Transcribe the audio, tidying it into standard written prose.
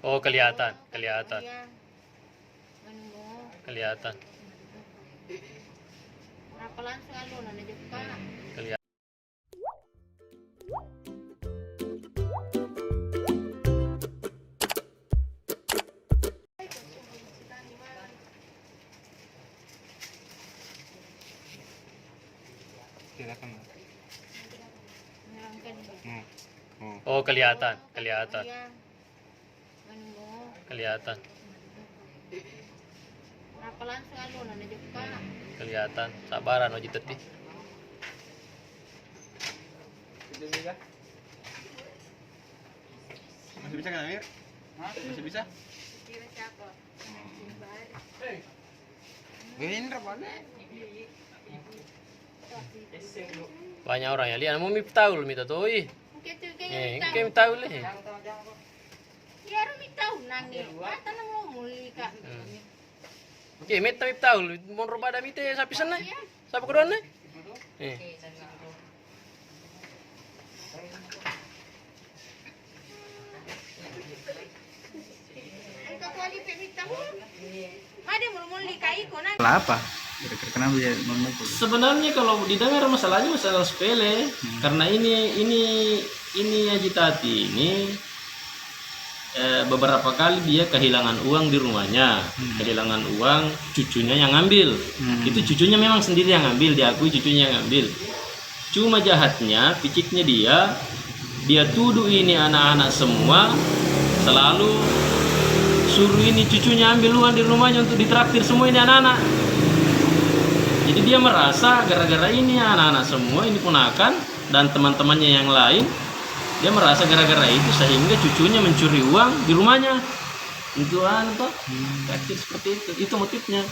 Oh, kelihatan, kelihatan, Iya. Anu mo. kelihatan, Napalan selalu na Jepang. kelihatan. Oh, kelihatan, kelihatan, Iya. Anu mo. kelihatan, Napalan selalu na Jepang. kelihatan. Sabaran wajib teti. Masih bisa kan Amir? Masih bisa? Kira siapa? Bener boleh. Banyak orang yang lihat mau miptaul mita tuh. Mungkin tu kaya Kayak miptaul eh. Ya ru mitau nangi. Mata na mo muli ka. Oke, mita miptaul. Mau rubada mite sapi sana. Sapi kedua nih. Ang kakwali pe mitau. Ada mo muli ka iko na. Apa? Kira-kira kenapa dia memukul? Sebenarnya kalau didengar masalahnya masalah sepele, karena ini Haji Tati ini beberapa kali dia kehilangan uang di rumahnya, kehilangan uang, cucunya yang ngambil. Itu cucunya memang sendiri yang ngambil, diakui cucunya yang ngambil. Cuma jahatnya, piciknya dia tuduh ini anak-anak semua selalu suruh ini cucunya ambil uang di rumahnya untuk ditraktir semua ini anak-anak. Jadi dia merasa gara-gara ini anak-anak semua ini ponakan dan teman-temannya yang lain, dia merasa gara-gara itu sehingga cucunya mencuri uang di rumahnya untuk traktir seperti itu motifnya.